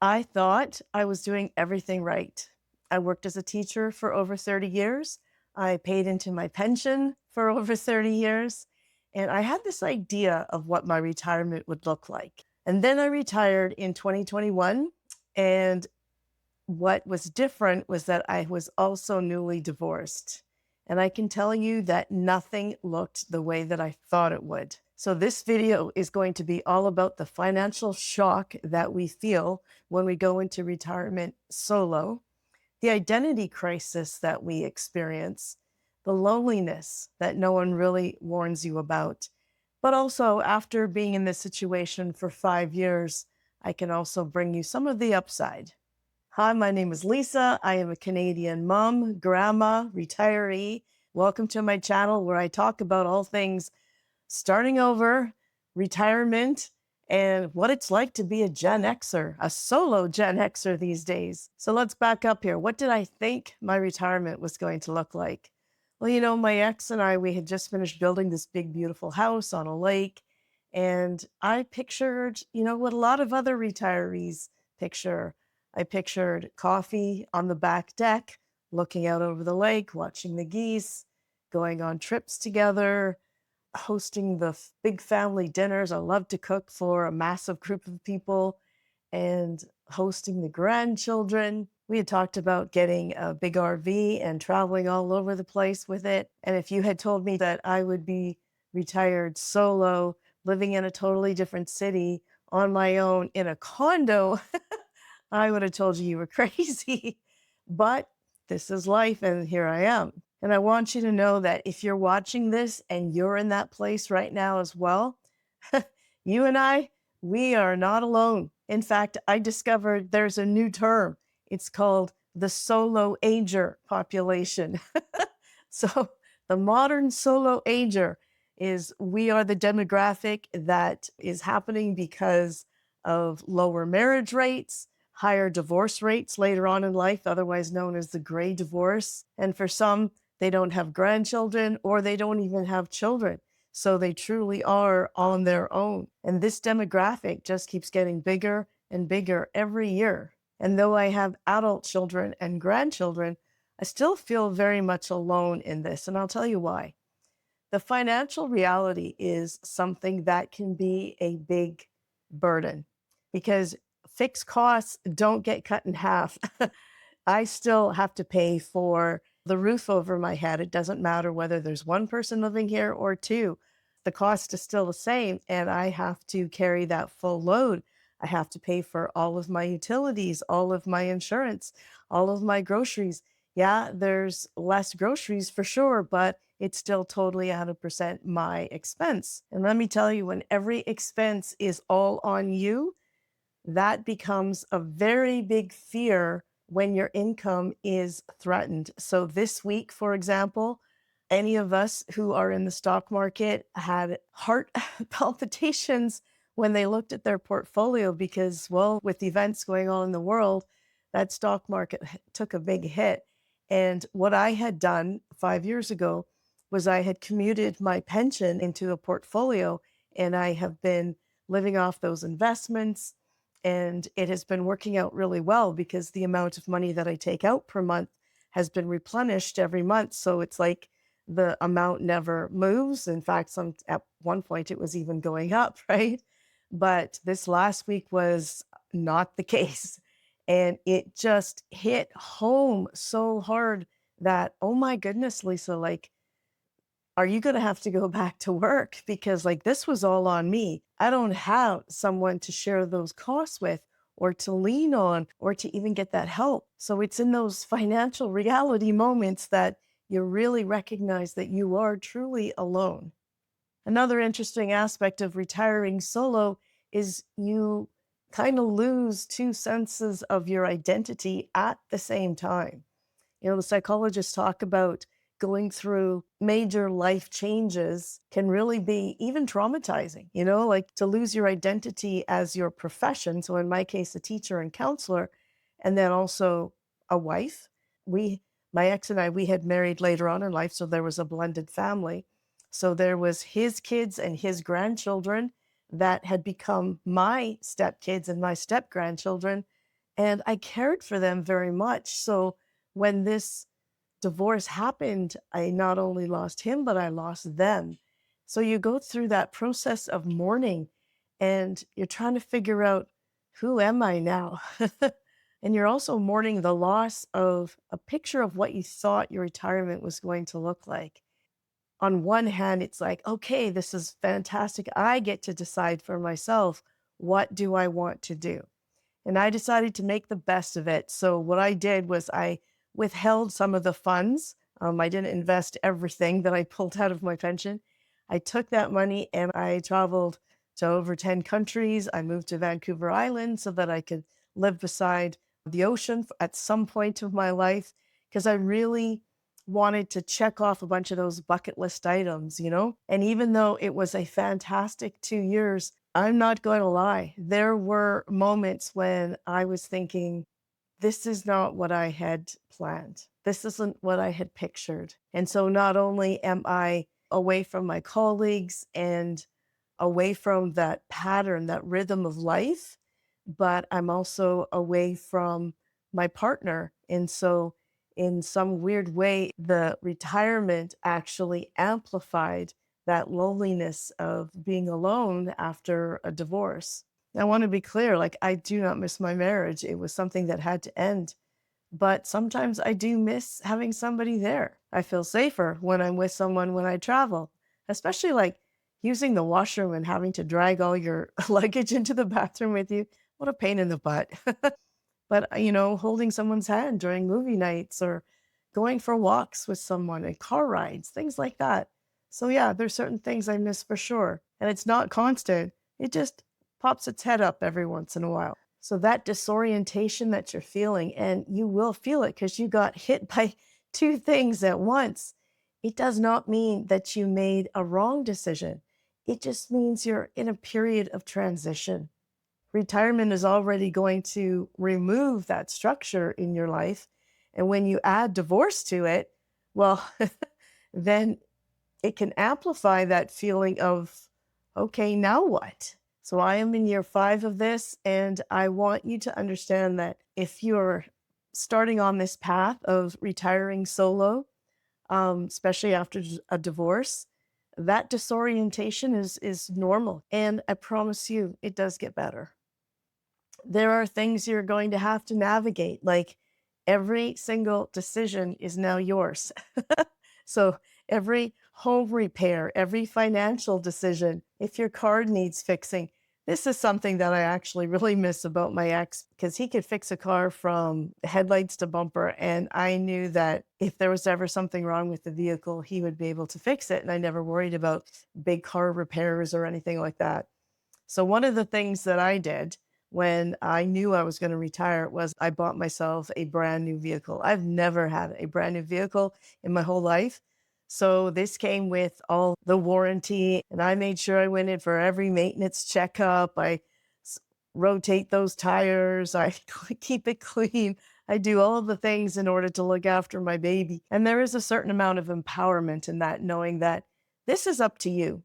I thought I was doing everything right. I worked as a teacher for over 30 years. I paid into my pension for over 30 years. And I had this idea of what my retirement would look like. And then I retired in 2021. And what was different was that I was also newly divorced. And I can tell you that nothing looked the way that I thought it would. So, this video is going to be all about the financial shock that we feel when we go into retirement solo, the identity crisis that we experience, the loneliness that no one really warns you about. But also, after being in this situation for 5 years, I can also bring you some of the upside. Hi, my name is Lisa. I am a Canadian mom, grandma, retiree. Welcome to my channel where I talk about all things starting over, retirement, and what it's like to be a Gen Xer, a solo Gen Xer these days. So let's back up here. What did I think my retirement was going to look like? Well, my ex and I, we had just finished building this big, beautiful house on a lake. And I pictured, what a lot of other retirees picture. I pictured coffee on the back deck, looking out over the lake, watching the geese, going on trips together, hosting the big family dinners. I love to cook for a massive group of people and hosting the grandchildren. We had talked about getting a big RV and traveling all over the place with it. And if you had told me that I would be retired solo, living in a totally different city on my own in a condo, I would have told you were crazy. But this is life, and here I am. And I want you to know that if you're watching this and you're in that place right now as well, you and I, we are not alone. In fact, I discovered there's a new term. It's called the solo-ager population. So the modern solo-ager is we are the demographic that is happening because of lower marriage rates, higher divorce rates later on in life, otherwise known as the gray divorce. And for some, they don't have grandchildren or they don't even have children. So they truly are on their own. And this demographic just keeps getting bigger and bigger every year. And though I have adult children and grandchildren, I still feel very much alone in this. And I'll tell you why. The financial reality is something that can be a big burden because fixed costs don't get cut in half. I still have to pay for the roof over my head. It doesn't matter whether there's one person living here or two. The cost is still the same, and I have to carry that full load. I have to pay for all of my utilities, all of my insurance, all of my groceries. Yeah, there's less groceries for sure, but it's still totally 100% my expense. And let me tell you, when every expense is all on you, that becomes a very big fear when your income is threatened. So, this week, for example, any of us who are in the stock market had heart palpitations when they looked at their portfolio because, well, with events going on in the world, that stock market took a big hit. And what I had done 5 years ago was I had commuted my pension into a portfolio, and I have been living off those investments, and it has been working out really well because the amount of money that I take out per month has been replenished every month. So it's like the amount never moves. In fact, at one point it was even going up, right? But this last week was not the case. And it just hit home so hard that, oh my goodness, Lisa, like, are you going to have to go back to work? Because like this was all on me. I don't have someone to share those costs with or to lean on or to even get that help. So it's in those financial reality moments that you really recognize that you are truly alone. Another interesting aspect of retiring solo is you kind of lose two senses of your identity at the same time. The psychologists talk about going through major life changes can really be even traumatizing, like to lose your identity as your profession. So in my case, a teacher and counselor, and then also a wife. We, my ex and I, we had married later on in life, so there was a blended family. So there was his kids and his grandchildren that had become my stepkids and my step grandchildren. and I cared for them very much. So when this divorce happened, I not only lost him, but I lost them. So you go through that process of mourning and you're trying to figure out, who am I now? And you're also mourning the loss of a picture of what you thought your retirement was going to look like. On one hand, it's like, okay, this is fantastic. I get to decide for myself, what do I want to do? And I decided to make the best of it. So what I did was I withheld some of the funds. I didn't invest everything that I pulled out of my pension. I took that money and I traveled to over 10 countries. I moved to Vancouver Island so that I could live beside the ocean at some point of my life because I really wanted to check off a bunch of those bucket list items, you know? And even though it was a fantastic 2 years, I'm not going to lie. There were moments when I was thinking, this is not what I had planned. This isn't what I had pictured. And so not only am I away from my colleagues and away from that pattern, that rhythm of life, but I'm also away from my partner. And so, in some weird way, the retirement actually amplified that loneliness of being alone after a divorce. I want to be clear, like, I do not miss my marriage. It was something that had to end. But sometimes I do miss having somebody there. I feel safer when I'm with someone when I travel, especially like using the washroom and having to drag all your luggage into the bathroom with you. What a pain in the butt. But, holding someone's hand during movie nights or going for walks with someone and car rides, things like that. So, yeah, there's certain things I miss for sure. And it's not constant, it just pops its head up every once in a while. So, that disorientation that you're feeling, and you will feel it because you got hit by two things at once, it does not mean that you made a wrong decision. It just means you're in a period of transition. Retirement is already going to remove that structure in your life. And when you add divorce to it, well, then it can amplify that feeling of, okay, now what? So I am in year 5 of this, and I want you to understand that if you're starting on this path of retiring solo, especially after a divorce, that disorientation is normal. And I promise you, it does get better. There are things you're going to have to navigate. Like, every single decision is now yours. So every home repair, every financial decision, if your car needs fixing, this is something that I actually really miss about my ex because he could fix a car from headlights to bumper. And I knew that if there was ever something wrong with the vehicle, he would be able to fix it. And I never worried about big car repairs or anything like that. So one of the things that I did when I knew I was going to retire was I bought myself a brand new vehicle. I've never had a brand new vehicle in my whole life. So this came with all the warranty, and I made sure I went in for every maintenance checkup. I rotate those tires, I keep it clean. I do all of the things in order to look after my baby. And there is a certain amount of empowerment in that, knowing that this is up to you.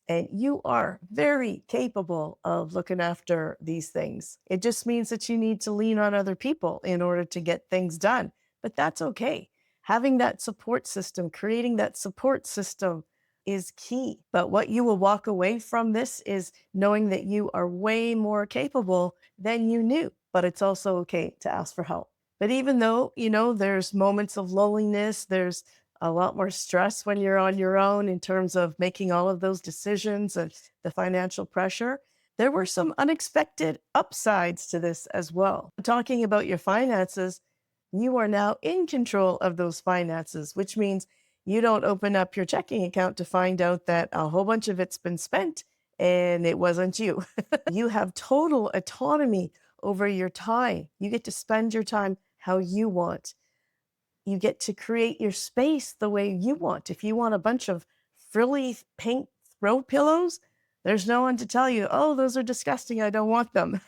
And you are very capable of looking after these things. It just means that you need to lean on other people in order to get things done. But that's okay. Having that support system, creating that support system is key. But what you will walk away from this is knowing that you are way more capable than you knew. But it's also okay to ask for help. But even though, there's moments of loneliness, there's a lot more stress when you're on your own in terms of making all of those decisions and the financial pressure. There were some unexpected upsides to this as well. Talking about your finances, you are now in control of those finances, which means you don't open up your checking account to find out that a whole bunch of it's been spent and it wasn't you. You have total autonomy over your time. You get to spend your time how you want. You get to create your space the way you want. If you want a bunch of frilly pink throw pillows, there's no one to tell you, oh, those are disgusting. I don't want them.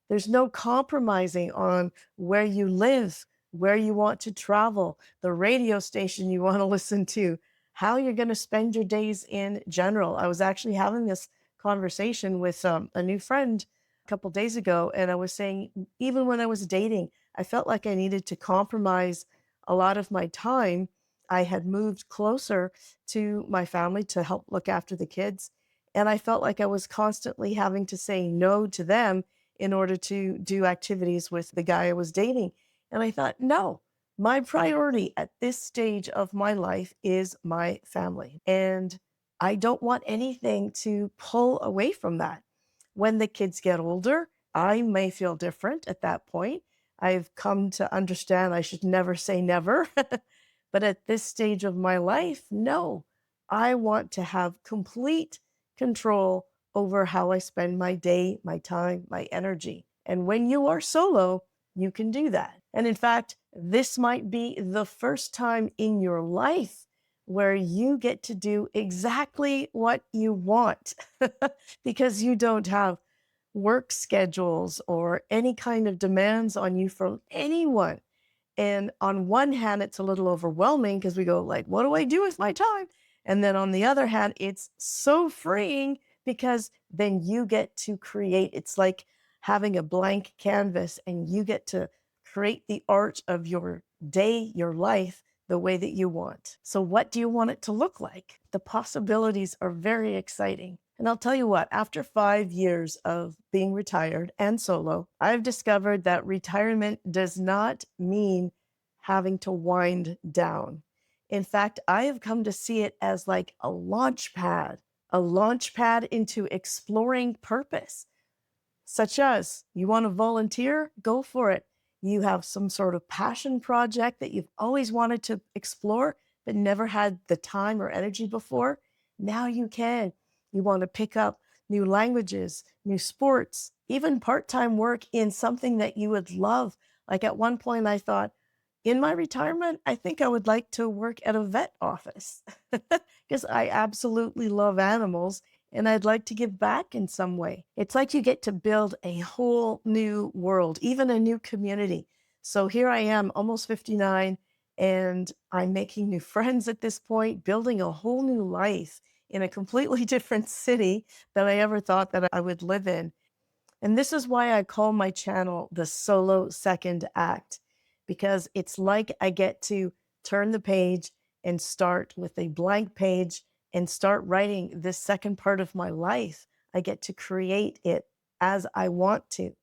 There's no compromising on where you live, where you want to travel, the radio station you want to listen to, how you're going to spend your days in general. I was actually having this conversation with a new friend a couple days ago, and I was saying, even when I was dating, I felt like I needed to compromise a lot of my time. I had moved closer to my family to help look after the kids. And I felt like I was constantly having to say no to them in order to do activities with the guy I was dating. And I thought, no, my priority at this stage of my life is my family. And I don't want anything to pull away from that. When the kids get older, I may feel different at that point. I've come to understand I should never say never. But at this stage of my life, no, I want to have complete control over how I spend my day, my time, my energy. And when you are solo, you can do that. And in fact, this might be the first time in your life where you get to do exactly what you want because you don't have work schedules or any kind of demands on you from anyone. And on one hand, it's a little overwhelming because we go like, what do I do with my time? And then on the other hand, it's so freeing because then you get to create. It's like having a blank canvas and you get to create the art of your day, your life, the way that you want. So what do you want it to look like? The possibilities are very exciting. And I'll tell you what, after 5 years of being retired and solo, I've discovered that retirement does not mean having to wind down. In fact, I have come to see it as like a launch pad into exploring purpose, such as you want to volunteer, go for it. You have some sort of passion project that you've always wanted to explore, but never had the time or energy before. Now you can. You want to pick up new languages, new sports, even part time work in something that you would love. Like at one point, I thought, in my retirement, I think I would like to work at a vet office because I absolutely love animals and I'd like to give back in some way. It's like you get to build a whole new world, even a new community. So here I am, almost 59, and I'm making new friends at this point, building a whole new life in a completely different city than I ever thought that I would live in. And this is why I call my channel the Solo Second Act, because it's like I get to turn the page and start with a blank page and start writing this second part of my life. I get to create it as I want to.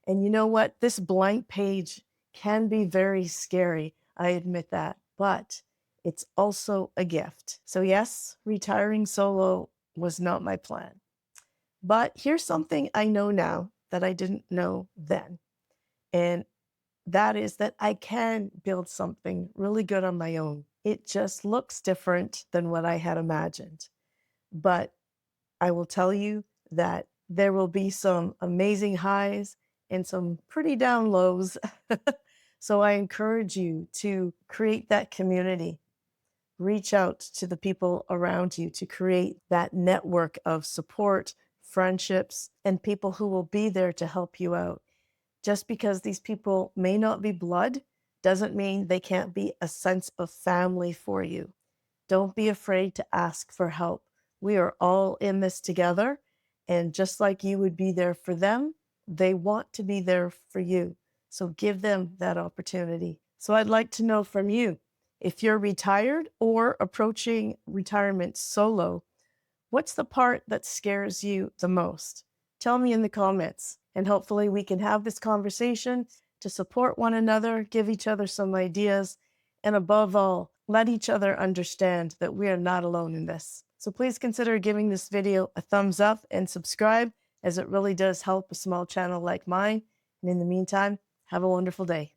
And you know what? This blank page can be very scary. I admit that, but it's also a gift. So, yes, retiring solo was not my plan. But here's something I know now that I didn't know then. And that is that I can build something really good on my own. It just looks different than what I had imagined. But I will tell you that there will be some amazing highs and some pretty down lows. So I encourage you to create that community. Reach out to the people around you to create that network of support, friendships, and people who will be there to help you out. Just because these people may not be blood doesn't mean they can't be a sense of family for you. Don't be afraid to ask for help. We are all in this together. And just like you would be there for them, they want to be there for you. So give them that opportunity. So I'd like to know from you, if you're retired or approaching retirement solo, what's the part that scares you the most? Tell me in the comments, and hopefully we can have this conversation to support one another, give each other some ideas, and above all, let each other understand that we are not alone in this. So please consider giving this video a thumbs up and subscribe, as it really does help a small channel like mine. And in the meantime, have a wonderful day.